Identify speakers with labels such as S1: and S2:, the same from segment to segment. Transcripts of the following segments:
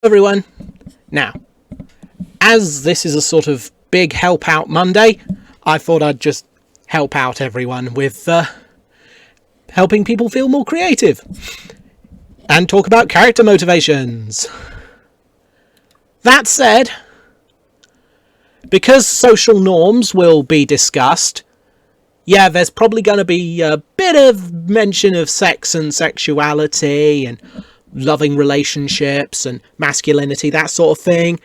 S1: everyone. Now, as this is a sort of big Help Out Monday, I thought I'd just help out everyone with helping people feel more creative and talk about character motivations. That said, because social norms will be discussed, yeah, there's probably going to be a bit of mention of sex and sexuality and loving relationships and masculinity, that sort of thing.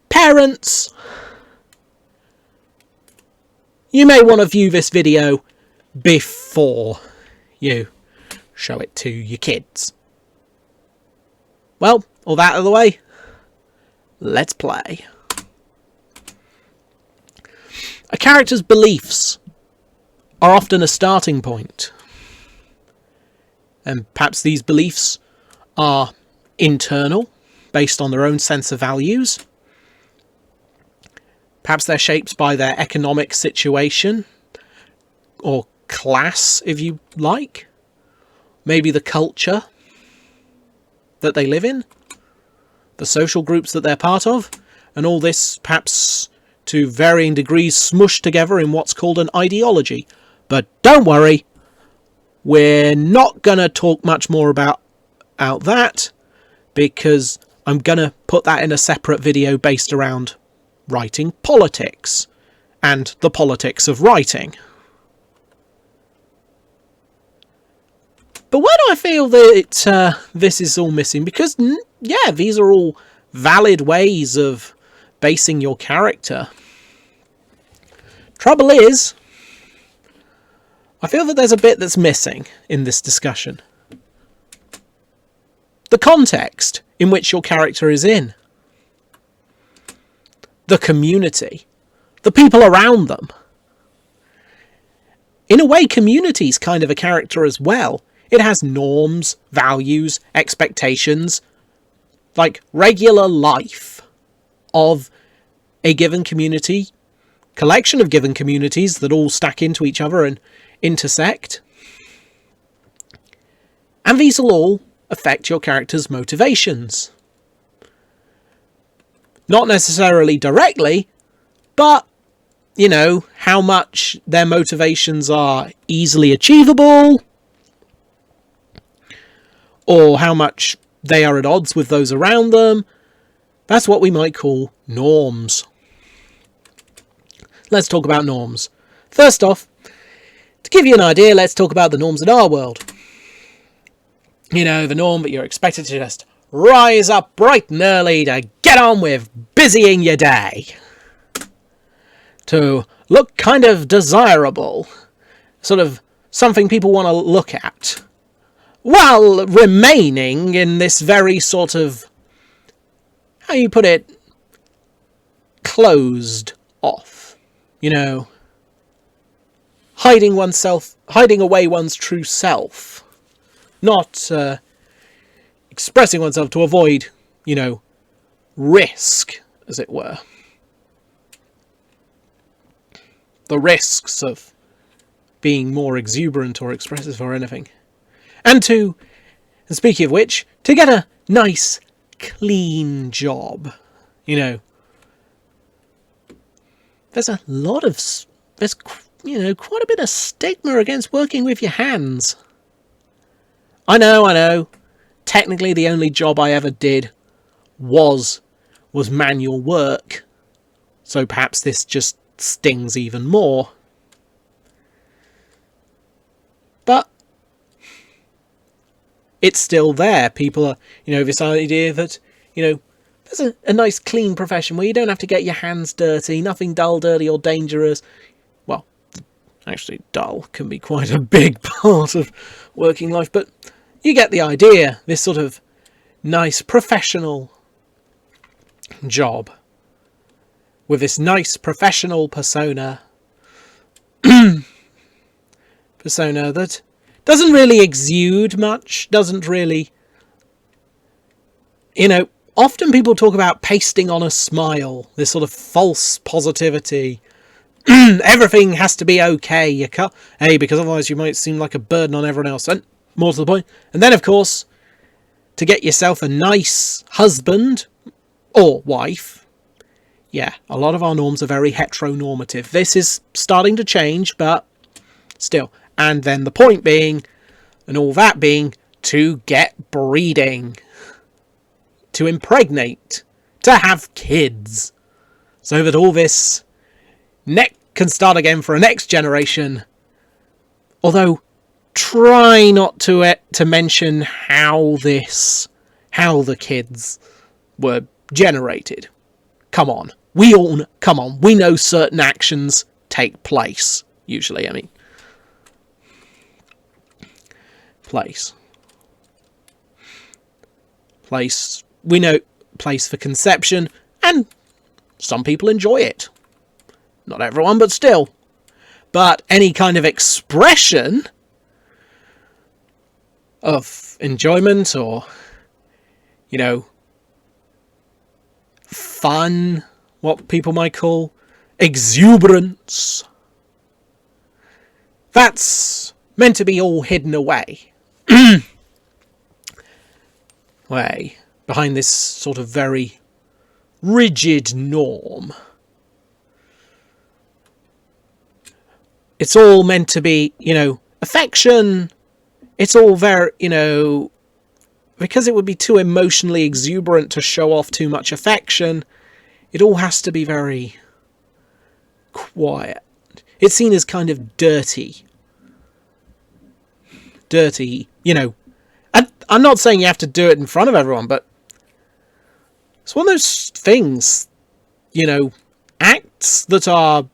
S1: Parents, you may want to view this video before you show it to your kids. Well, all that out of the way, let's play. A character's beliefs are often a starting point. And perhaps these beliefs are internal, based on their own sense of values. Perhaps they're shaped by their economic situation, or class, if you like. Maybe the culture that they live in, the social groups that they're part of, and all this perhaps to varying degrees smushed together in what's called an ideology. But don't worry, we're not going to talk much more about that, because I'm going to put that in a separate video based around writing politics and the politics of writing. But why do I feel that this is all missing? Because, yeah, these are all valid ways of basing your character. Trouble is, I feel that there's a bit that's missing in this discussion. The context in which your character is in. The community. The people around them. In a way, community's kind of a character as well. It has norms, values, expectations, like regular life of a given community, collection of given communities that all stack into each other and intersect. And these will all affect your character's motivations. Not necessarily directly, but, you know, how much their motivations are easily achievable, or how much they are at odds with those around them. That's what we might call norms. Let's talk about norms. First off, to give you an idea, let's talk about the norms in our world. You know, the norm that you're expected to just rise up bright and early to get on with busying your day. To look kind of desirable. Sort of something people want to look at. While remaining in this very sort of, how you put it, closed off. You know, hiding away one's true self. Not expressing oneself to avoid, you know, risk, as it were. The risks of being more exuberant or expressive or anything. And speaking of which, to get a nice, clean job, you know, there's you know, quite a bit of stigma against working with your hands. I know. Technically, the only job I ever did was manual work. So perhaps this just stings even more. But it's still there. People are, you know, this idea that, you know, there's a nice clean profession where you don't have to get your hands dirty, nothing dull, dirty or dangerous. Well, actually dull can be quite a big part of working life, but you get the idea. This sort of nice professional job with this nice professional persona that doesn't really exude much, doesn't really, you know, often people talk about pasting on a smile, this sort of false positivity. Everything has to be okay. You can't, because otherwise you might seem like a burden on everyone else. And more to the point. And then, of course, to get yourself a nice husband or wife. Yeah, a lot of our norms are very heteronormative. This is starting to change, but still. And then the point being, and all that being, to get breeding. To impregnate. To have kids. So that all this can start again for a next generation. Although, try not to mention how the kids were generated. Come on. We know certain actions take place. Usually, I mean. Place. We know place for conception, and some people enjoy it. Not everyone, but still. But any kind of expression of enjoyment or, fun, what people might call exuberance, that's meant to be all hidden away. Behind this sort of very rigid norm. It's all meant to be, affection. It's all very, because it would be too emotionally exuberant to show off too much affection, it all has to be very quiet. It's seen as kind of dirty. And I'm not saying you have to do it in front of everyone, but it's one of those things, acts that are,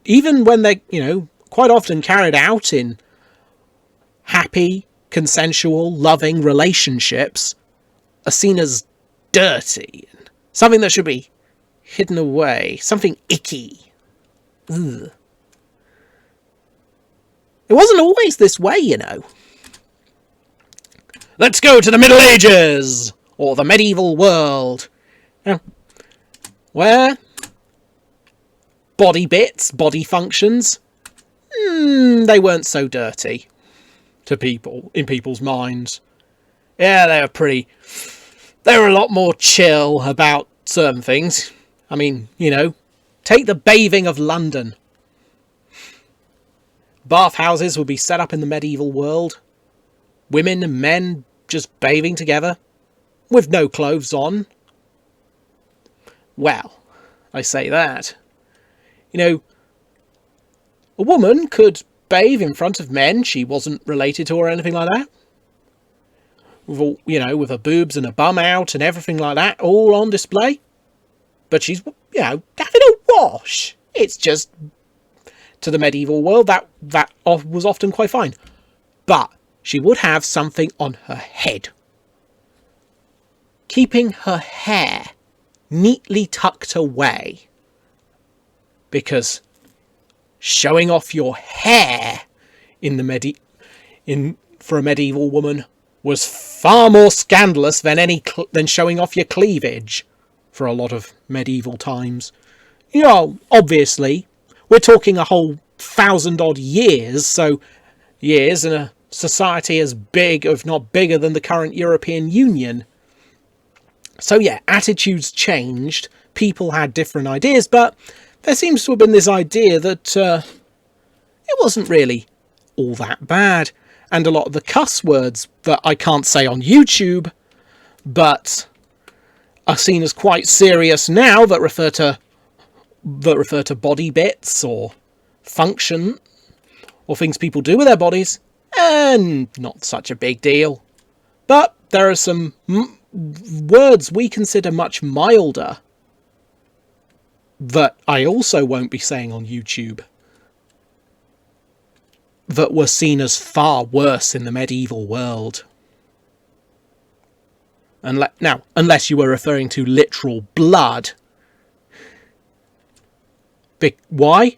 S1: even when they're, quite often carried out in happy, consensual, loving relationships, are seen as dirty. Something that should be hidden away. Something icky. Ugh. It wasn't always this way, Let's go to the Middle Ages! Or the medieval world. Where body bits, body functions, they weren't so dirty to people, in people's minds. Yeah, they were a lot more chill about certain things. I mean, take the bathing of London. Bathhouses would be set up in the medieval world. Women and men just bathing together, with no clothes on. Well, I say that. A woman could bathe in front of men she wasn't related to or anything like that. With all, with her boobs and her bum out and everything like that, all on display. But she's, having a wash. It's just, to the medieval world, that was often quite fine. But she would have something on her head. Keeping her hair neatly tucked away. Because showing off your hair for a medieval woman was far more scandalous than showing off your cleavage for a lot of medieval times. Obviously, we're talking a whole 1,000-odd years, so years in a society as big, if not bigger, than the current European Union. So yeah, attitudes changed, people had different ideas, but there seems to have been this idea that it wasn't really all that bad. And a lot of the cuss words that I can't say on YouTube, but are seen as quite serious now, that refer to body bits or function or things people do with their bodies, and not such a big deal. But there are some words we consider much milder that I also won't be saying on YouTube, that were seen as far worse in the medieval world. Now, unless you were referring to literal blood. Why?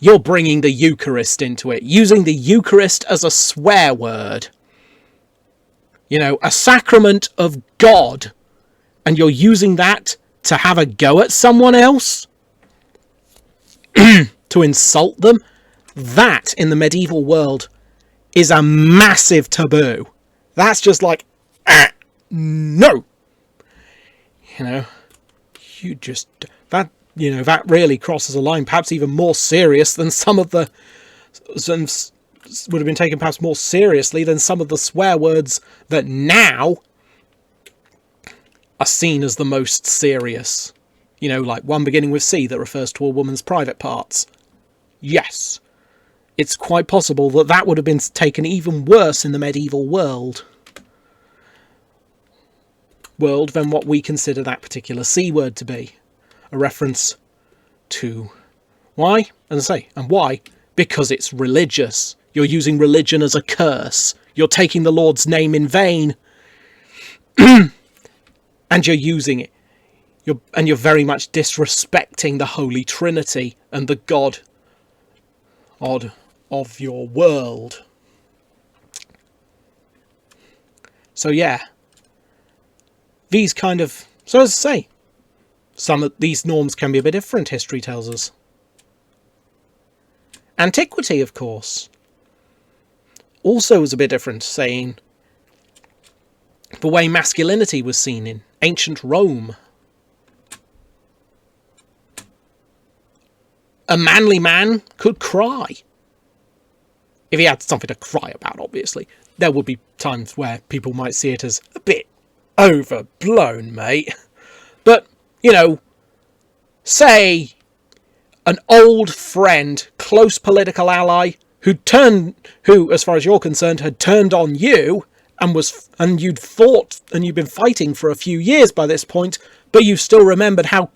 S1: You're bringing the Eucharist into it, using the Eucharist as a swear word. A sacrament of God, and you're using that to have a go at someone else? To insult them? That, in the medieval world, is a massive taboo. That's just like, no. You know, you just, that, you know, that really crosses a line, perhaps even more serious than some of the, would have been taken perhaps more seriously than some of the swear words that now are seen as the most serious. You know, like one beginning with C that refers to a woman's private parts. Yes, it's quite possible that that would have been taken even worse in the medieval world than what we consider that particular C word to be. A reference to why? As I say, and why? Because it's religious. You're using religion as a curse. You're taking the Lord's name in vain. And you're using it. You're very much disrespecting the Holy Trinity and the God of your world. So yeah. These kind of... So as I say, some of these norms can be a bit different, history tells us. Antiquity, of course, also was a bit different, saying the way masculinity was seen in ancient Rome. A manly man could cry. If he had something to cry about, obviously. There would be times where people might see it as a bit overblown, mate. But, you know, say an old friend, close political ally, who, as far as you're concerned, had turned on you, and you'd fought, and you'd been fighting for a few years by this point, but you still remembered how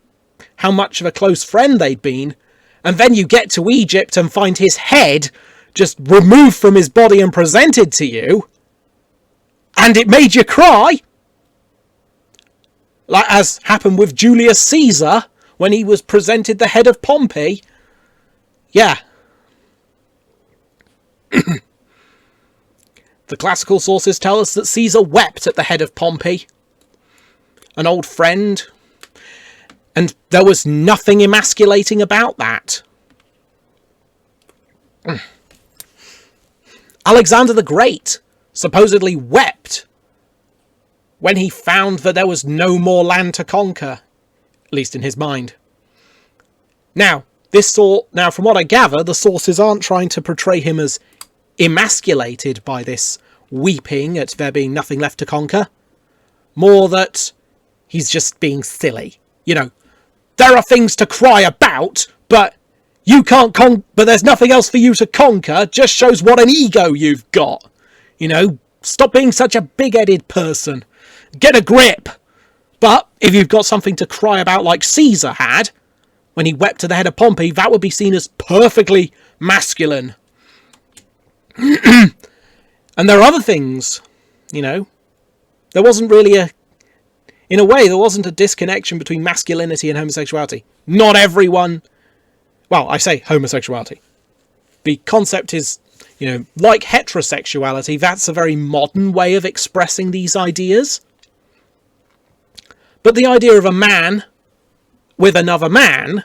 S1: much of a close friend they'd been, and then you get to Egypt and find his head just removed from his body and presented to you, and it made you cry. Like as happened with Julius Caesar when he was presented the head of Pompey. Yeah. The classical sources tell us that Caesar wept at the head of Pompey, an old friend, and there was nothing emasculating about that. Alexander the Great supposedly wept when he found that there was no more land to conquer, at least in his mind. Now, from what I gather, the sources aren't trying to portray him as emasculated by this weeping at there being nothing left to conquer. More that he's just being silly. You know, there are things to cry about, but you can't but there's nothing else for you to conquer. Just shows what an ego you've got. You know, stop being such a big-headed person. Get a grip. But if you've got something to cry about like Caesar had, when he wept to the head of Pompey, that would be seen as perfectly masculine. And there are other things, you know. There wasn't really in a way, there wasn't a disconnection between masculinity and homosexuality. Not everyone, well, I say homosexuality. The concept is, you know, like heterosexuality, that's a very modern way of expressing these ideas. But the idea of a man with another man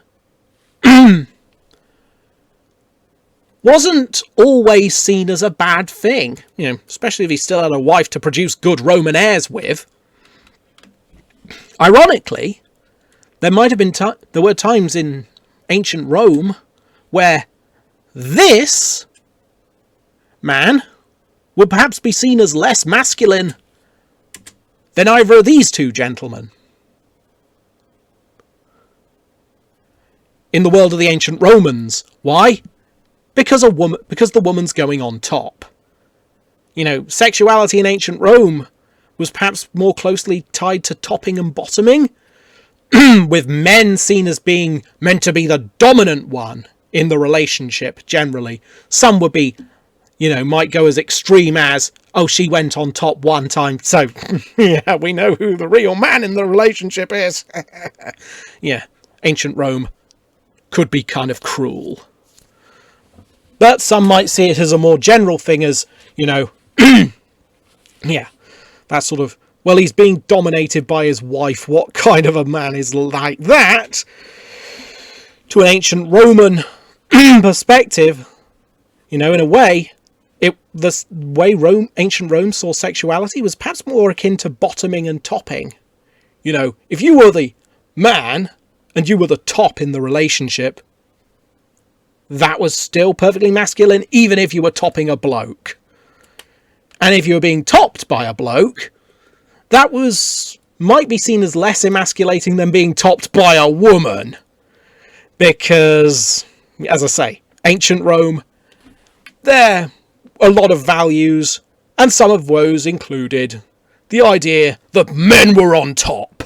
S1: wasn't always seen as a bad thing, you know, especially if he still had a wife to produce good Roman heirs with. Ironically, there were times in ancient Rome where this man would perhaps be seen as less masculine than either of these two gentlemen. In the world of the ancient Romans. Why? Because the woman's going on top. You know, sexuality in ancient Rome was perhaps more closely tied to topping and bottoming, with men seen as being meant to be the dominant one in the relationship, generally. Some would be, you know, might go as extreme as, oh, she went on top one time, so, yeah, we know who the real man in the relationship is. Yeah, ancient Rome could be kind of cruel. But some might see it as a more general thing as, you know, yeah, that sort of, well, he's being dominated by his wife. What kind of a man is like that? To an ancient Roman perspective, you know, in a way, the way ancient Rome saw sexuality was perhaps more akin to bottoming and topping. You know, if you were the man and you were the top in the relationship, that was still perfectly masculine, even if you were topping a bloke. And if you were being topped by a bloke, that might be seen as less emasculating than being topped by a woman. Because, as I say, ancient Rome, there are a lot of values, and some of those included the idea that men were on top.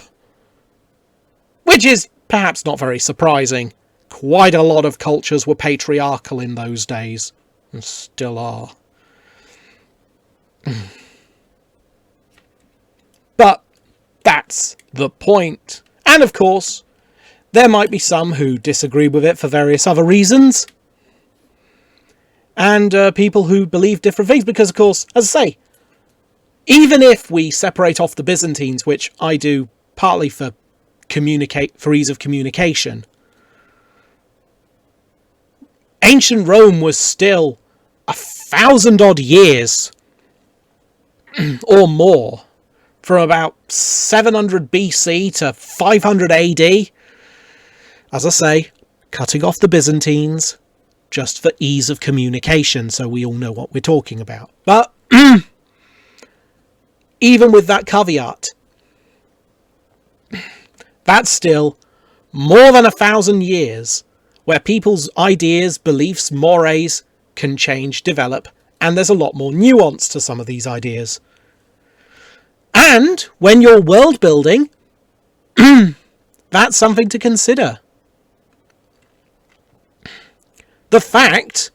S1: Which is perhaps not very surprising. Quite a lot of cultures were patriarchal in those days, and still are. But that's the point. And of course, there might be some who disagree with it for various other reasons. And people who believe different things, because of course, as I say, even if we separate off the Byzantines, which I do partly for ease of communication, ancient Rome was still 1,000-odd years or more, from about 700 BC to 500 AD. As I say, cutting off the Byzantines, just for ease of communication, so we all know what we're talking about. But even with that caveat, that's still more than 1,000 years where people's ideas, beliefs, mores can change, develop, and there's a lot more nuance to some of these ideas. And when you're world building, that's something to consider. The fact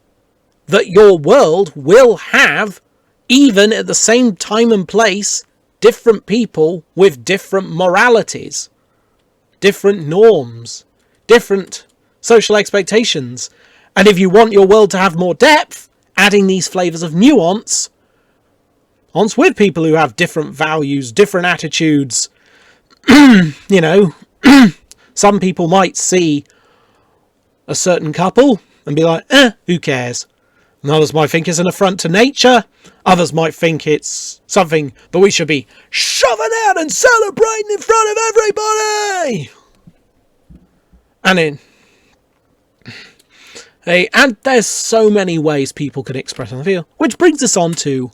S1: that your world will have, even at the same time and place, different people with different moralities, different norms, different social expectations. And if you want your world to have more depth, adding these flavours of nuance, with people who have different values, different attitudes. You know, some people might see a certain couple and be like, who cares? And others might think it's an affront to nature. Others might think it's something that we should be shoving out and celebrating in front of everybody. And there's so many ways people can express and feel, which brings us on to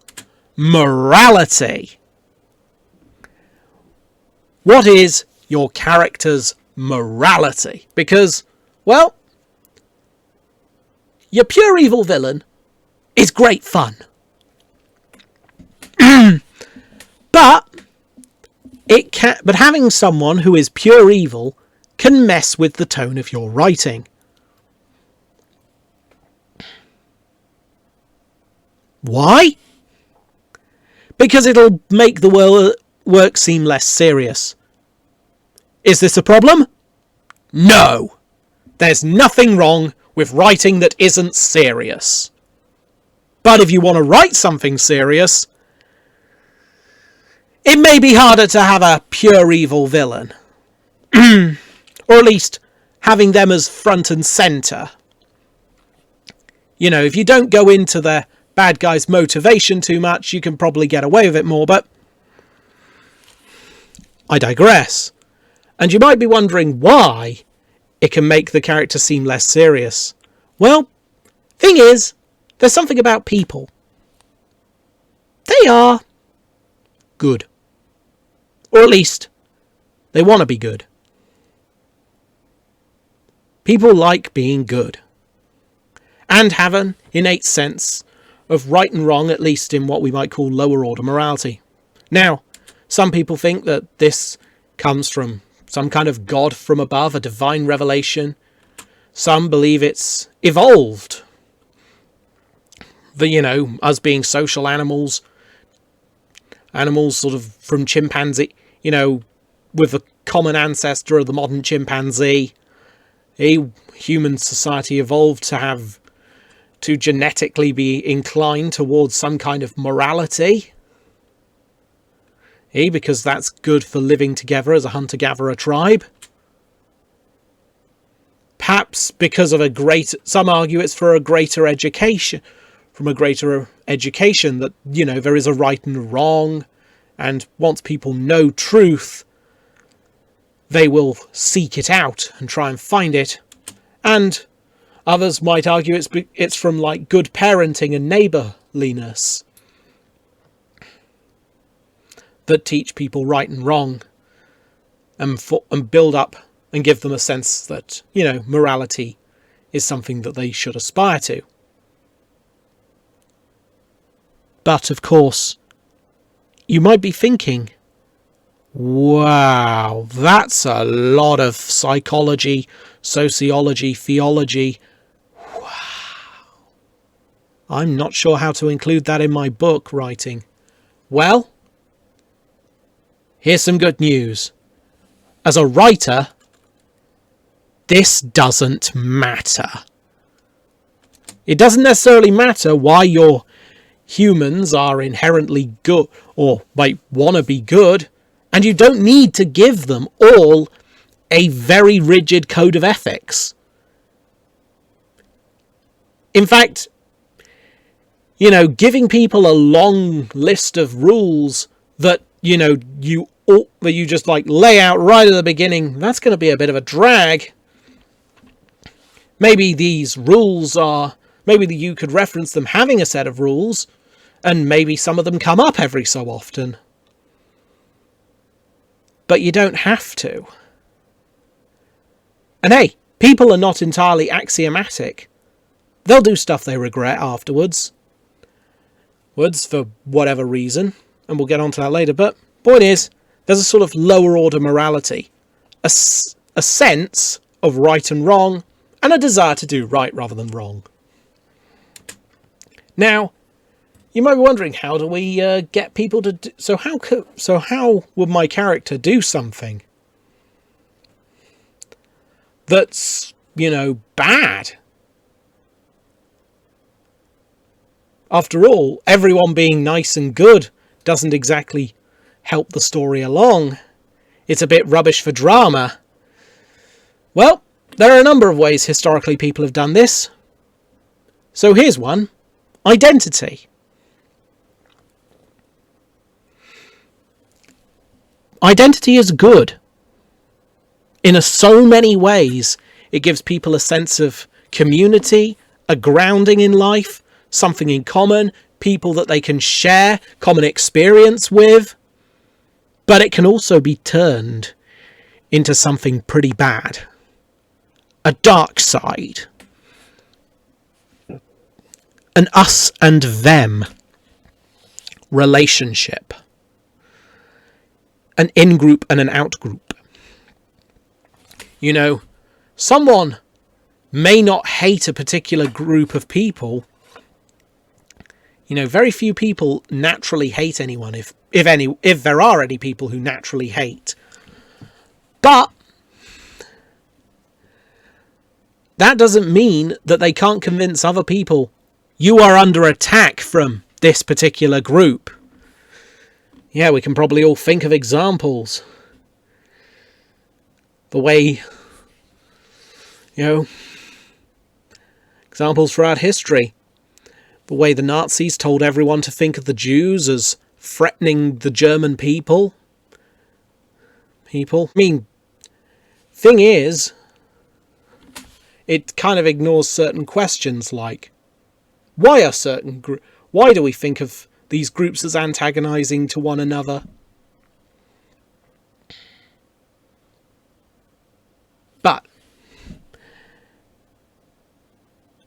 S1: morality. What is your character's morality? Because, well, your pure evil villain is great fun. But having someone who is pure evil can mess with the tone of your writing. Why? Because it'll make the work seem less serious. Is this a problem? No! There's nothing wrong with writing that isn't serious. But if you want to write something serious, it may be harder to have a pure evil villain. Or at least having them as front and centre. You know, if you don't go into the bad guy's motivation too much, you can probably get away with it more, but I digress. And you might be wondering why it can make the character seem less serious. Well, thing is, there's something about people. They are good. Or at least, they want to be good. People like being good. And have an innate sense of right and wrong, at least in what we might call lower order morality. Now, some people think that this comes from some kind of god from above, a divine revelation. Some believe it's evolved. Us being social animals sort of from chimpanzee, with a common ancestor of the modern chimpanzee. Human society evolved to genetically be inclined towards some kind of morality. Because that's good for living together as a hunter-gatherer tribe. Perhaps because of some argue it's for a greater education, from a greater education that, there is a right and a wrong, and once people know truth, they will seek it out and try and find it. And others might argue it's from like good parenting and neighbourliness that teach people right and wrong, and build up and give them a sense that, morality is something that they should aspire to. But of course, you might be thinking, wow, that's a lot of psychology, sociology, theology. Wow. I'm not sure how to include that in my book writing. Well, here's some good news. As a writer, this doesn't matter. It doesn't necessarily matter why your humans are inherently good or might want to be good, and you don't need to give them all a very rigid code of ethics. In fact, giving people a long list of rules that, you just lay out right at the beginning, that's going to be a bit of a drag. Maybe these rules maybe you could reference them having a set of rules, and maybe some of them come up every so often. But you don't have to. And hey, people are not entirely axiomatic. They'll do stuff they regret afterwards. For whatever reason. And we'll get onto that later. But point is, there's a sort of lower order morality. A sense of right and wrong, and a desire to do right rather than wrong. Now, you might be wondering, how do we get people to do... So how would my character do something that's, bad? After all, everyone being nice and good doesn't exactly help the story along. It's a bit rubbish for drama. Well, there are a number of ways historically people have done this. So here's one. Identity. Identity is good. In so many ways, it gives people a sense of community, a grounding in life, something in common, people that they can share common experience with. But it can also be turned into something pretty bad. A dark side. An us and them relationship. An in-group and an out-group. Someone may not hate a particular group of people. Very few people naturally hate anyone, if there are any people who naturally hate. But that doesn't mean that they can't convince other people, you are under attack from this particular group. Yeah, we can probably all think of examples. The way, examples throughout history. The way the Nazis told everyone to think of the Jews as threatening the German people. Thing is, it kind of ignores certain questions like, why do we think of these groups as antagonizing to one another? But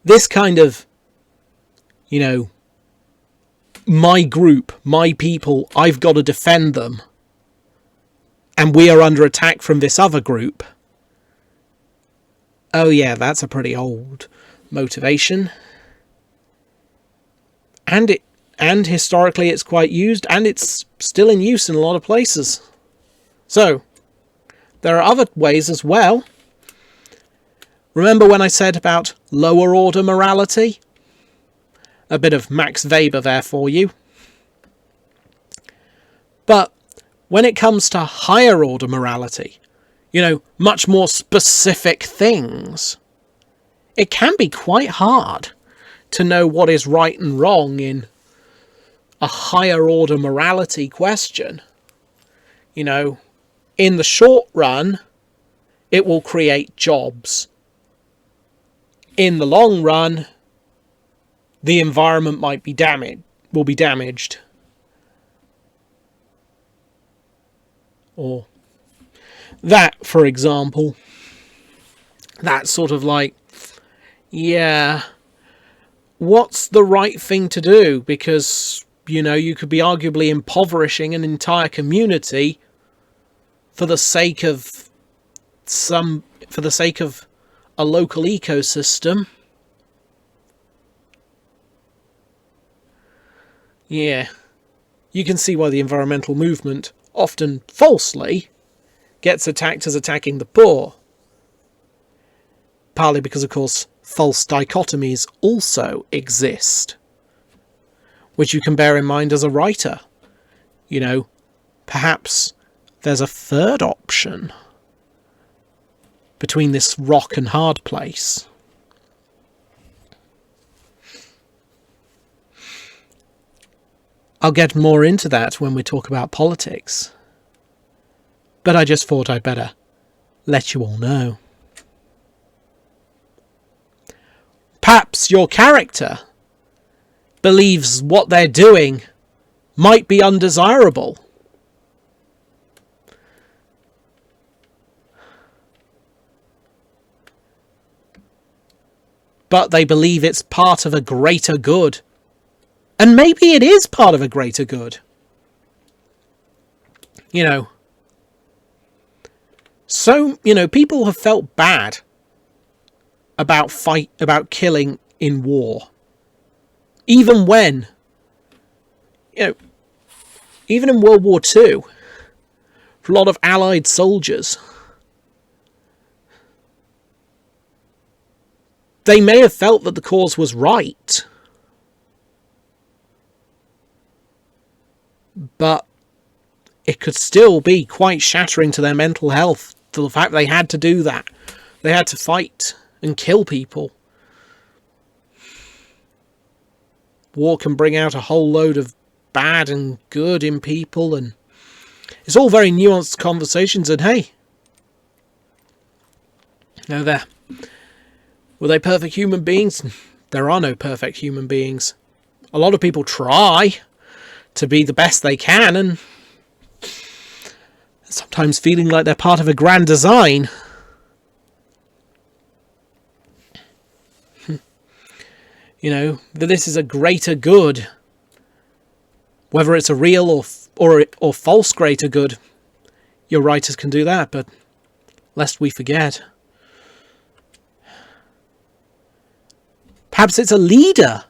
S1: this kind of, my group, my people, I've got to defend them, and we are under attack from this other group. Oh yeah, that's a pretty old motivation. And historically it's quite used, and it's still in use in a lot of places. So, there are other ways as well. Remember when I said about lower order morality? A bit of Max Weber there for you. But when it comes to higher order morality, much more specific things, it can be quite hard to know what is right and wrong in a higher order morality question, you know, in the short run, it will create jobs. In the long run, the environment will be damaged. Or that, for example, that's sort of like, yeah, what's the right thing to do? Because, you know, you could be arguably impoverishing an entire community for the sake of a local ecosystem. Yeah, you can see why the environmental movement, often falsely, gets attacked as attacking the poor. Partly because, of course, false dichotomies also exist, which you can bear in mind as a writer. You know, perhaps there's a third option between this rock and hard place. I'll get more into that when we talk about politics, but I just thought I'd better let you all know. Perhaps your character believes what they're doing might be undesirable. But they believe it's part of a greater good. And maybe it is part of a greater good. You know. So, you know, people have felt bad about killing in war. Even when, you know, even in World War II, for a lot of Allied soldiers, they may have felt that the cause was right, but it could still be quite shattering to their mental health, to the fact they had to do that. They had to fight and kill people. War can bring out a whole load of bad and good in people, and it's all very nuanced conversations, and hey, no there. Were they perfect human beings? There are no perfect human beings. A lot of people try to be the best they can, and sometimes feeling like they're part of a grand design. You know, that this is a greater good. Whether it's a real or false greater good, your writers can do that, but lest we forget. Perhaps it's a leader.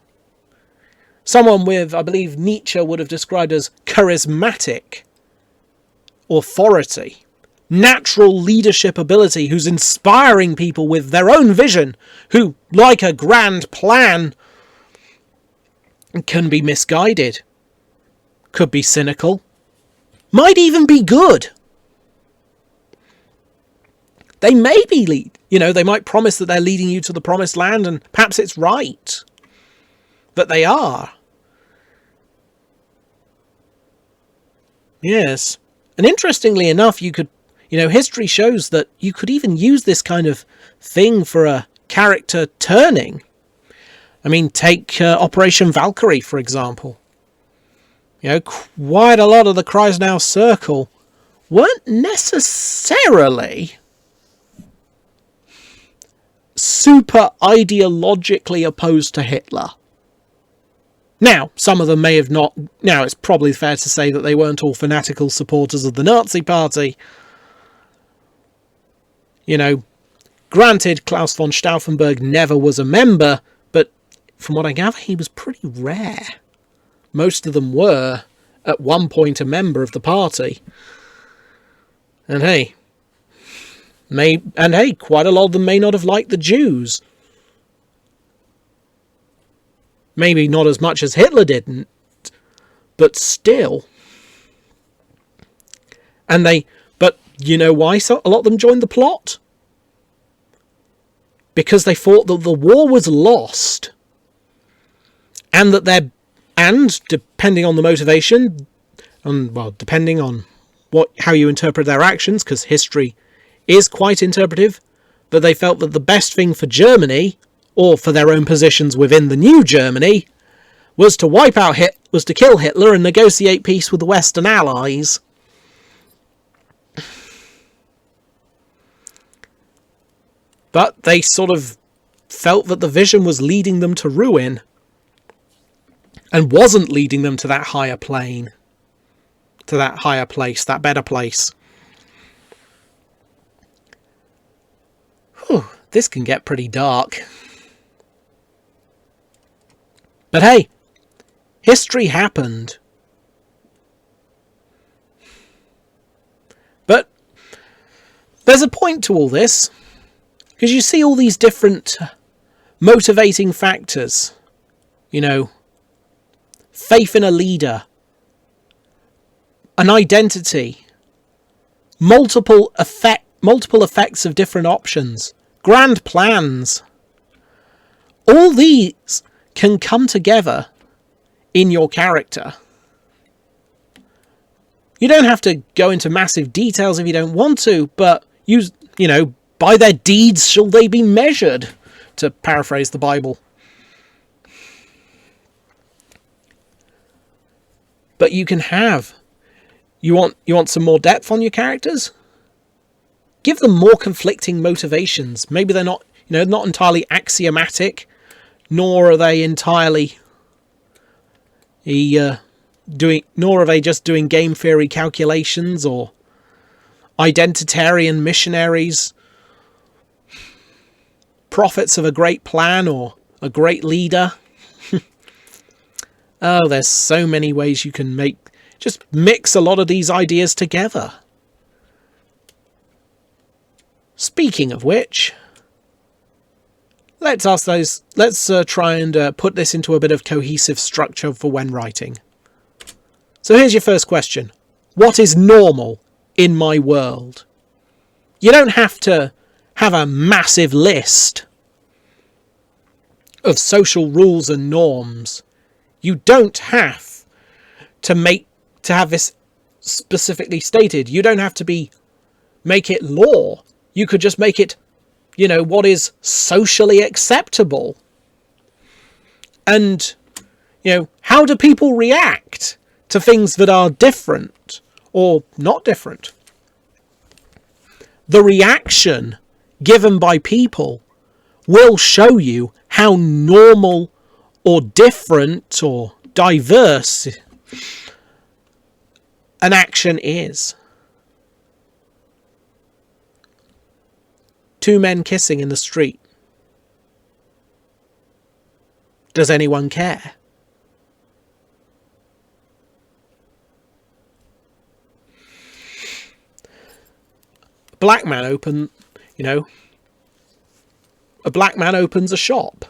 S1: Someone with, I believe Nietzsche would have described as charismatic authority. Natural leadership ability, who's inspiring people with their own vision, who, like a grand plan, can be misguided, could be cynical, might even be good. They may be they might promise that they're leading you to the promised land, and perhaps it's right that they are. Yes. And interestingly enough, history shows that you could even use this kind of thing for a character turning. I mean, take Operation Valkyrie, for example. Quite a lot of the Kreisnau Circle weren't necessarily super ideologically opposed to Hitler. Now, some of them may have not. Now, it's probably fair to say that they weren't all fanatical supporters of the Nazi Party. Granted, Klaus von Stauffenberg never was a member, but from what I gather, he was pretty rare. Most of them were, at one point, a member of the party. And hey, quite a lot of them may not have liked the Jews. Maybe not as much as Hitler didn't, but still. But you know why a lot of them joined the plot? Because they thought that the war was lost and that they're, and depending on the motivation, depending on how you interpret their actions, because history is quite interpretive, that they felt that the best thing for Germany, or for their own positions within the new Germany, was to kill Hitler and negotiate peace with the Western Allies. But they sort of felt that the vision was leading them to ruin, and wasn't leading them to that higher plane, to that higher place, that better place. Whew, this can get pretty dark. But hey, history happened. But there's a point to all this, because you see all these different motivating factors. Faith in a leader, an identity, multiple effects of different options, grand plans. All these can come together in your character. You don't have to go into massive details if you don't want to, but by their deeds shall they be measured, to paraphrase the Bible. But you can have, you want some more depth on your characters? Give them more conflicting motivations. Maybe they're not, not entirely axiomatic, nor are they entirely nor are they just doing game theory calculations or identitarian missionaries, prophets of a great plan or a great leader. Oh, there's so many ways you can just mix a lot of these ideas together. Speaking of which, let's try and put this into a bit of cohesive structure for when writing. So here's your first question. What is normal in my world? You don't have to have a massive list of social rules and norms. You don't have to have this specifically stated. You don't have to make it law. You could just make it, what is socially acceptable. And, how do people react to things that are different or not different? The reaction given by people will show you how normal or different or diverse an action is. Two men kissing in the street. Does anyone care? A black man opens a shop.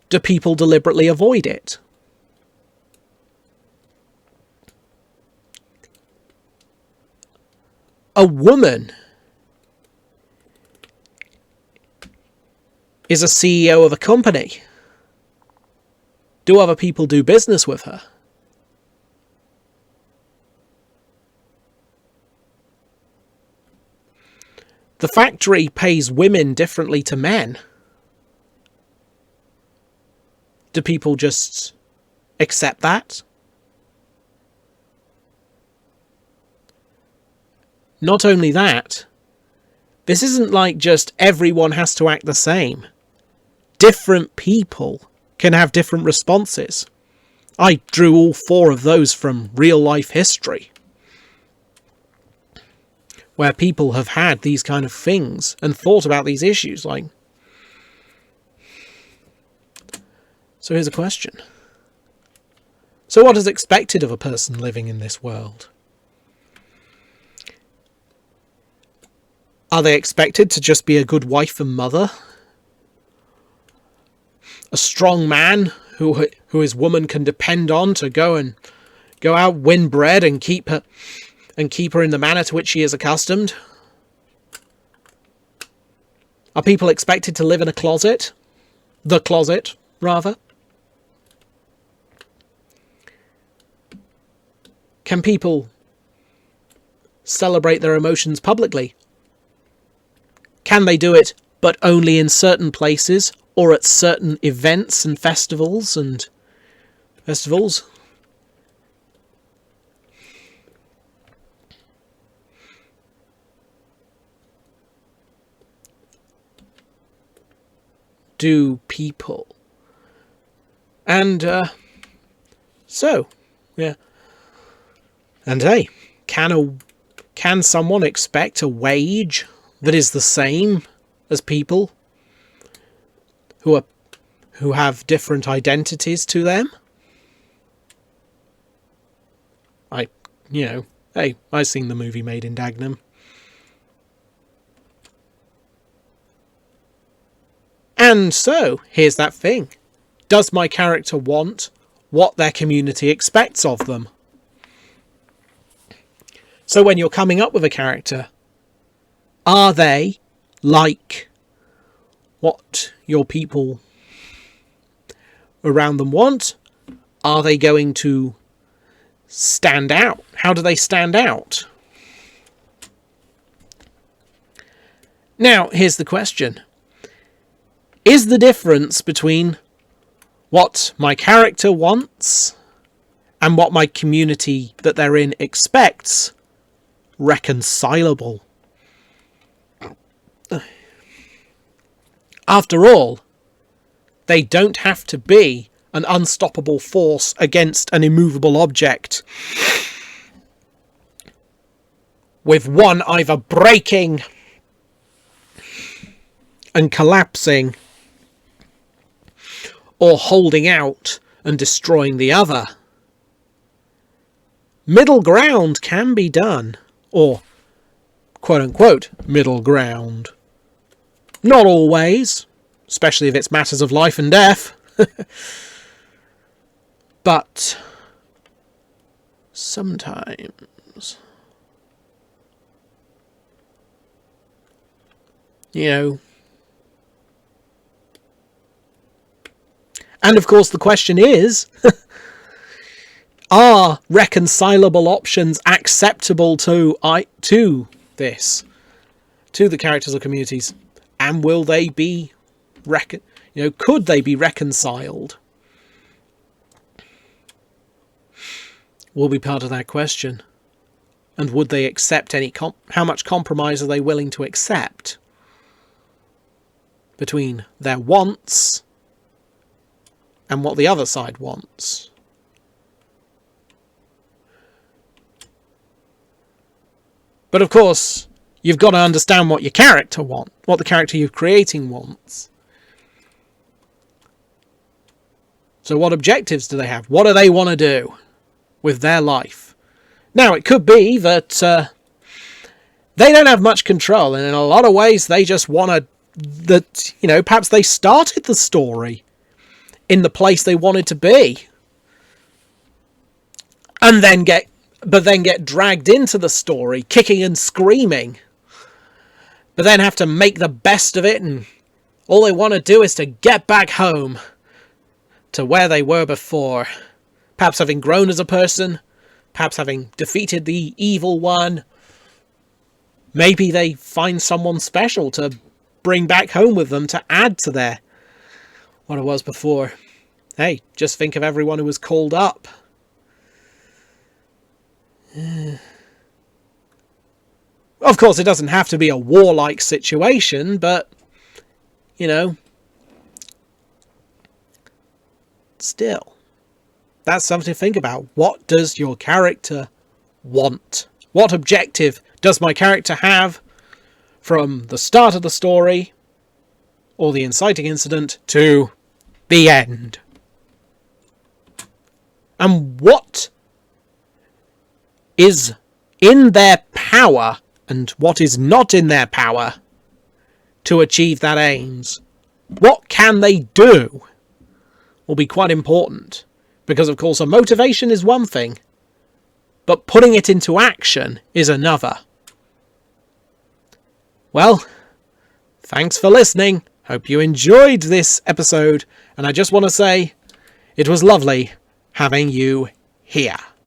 S1: Do people deliberately avoid it? A woman is a CEO of a company. Do other people do business with her? The factory pays women differently to men. Do people just accept that? Not only that, this isn't like just everyone has to act the same. Different people can have different responses. I drew all 4 of those from real life history, where people have had these kind of things and thought about these issues. So here's a question. So what is expected of a person living in this world? Are they expected to just be a good wife and mother? A strong man who his woman can depend on to go out, win bread and keep her in the manner to which she is accustomed? Are people expected to live in a closet? The closet, rather. Can people celebrate their emotions publicly? Can they do it, but only in certain places or at certain events and festivals Do people? And yeah. And hey, can someone expect a wage that is the same as people who have different identities to them? Hey, I've seen the movie Made in Dagenham. And so, here's that thing. Does my character want what their community expects of them? So when you're coming up with a character, are they like what your people around them want? Are they going to stand out? How do they stand out? Now, here's the question. Is the difference between what my character wants and what my community that they're in expects reconcilable? After all, they don't have to be an unstoppable force against an immovable object, with one either breaking and collapsing or holding out and destroying the other. Middle ground can be done, or quote-unquote middle ground. Not always, especially if it's matters of life and death. But sometimes, and of course the question is, are reconcilable options acceptable to the characters or communities? And will they be could they be reconciled? Will be part of that question. And would they accept how much compromise are they willing to accept between their wants and what the other side wants? But of course, you've got to understand what your character wants, what the character you're creating wants. So what objectives do they have? What do they want to do with their life? Now, it could be that they don't have much control, and in a lot of ways they just want to, perhaps they started the story in the place they wanted to be, and then get dragged into the story, kicking and screaming, but then have to make the best of it, and all they want to do is to get back home to where they were before. Perhaps having grown as a person, perhaps having defeated the evil one. Maybe they find someone special to bring back home with them to add to their what it was before. Hey, just think of everyone who was called up. Of course, it doesn't have to be a warlike situation, but, still, that's something to think about. What does your character want? What objective does my character have from the start of the story, or the inciting incident, to the end? And what is in their power and what is not in their power to achieve that aims? What can they do will be quite important, because of course a motivation is one thing, but putting it into action is another. Well, thanks for listening. Hope you enjoyed this episode, and I just want to say it was lovely having you here.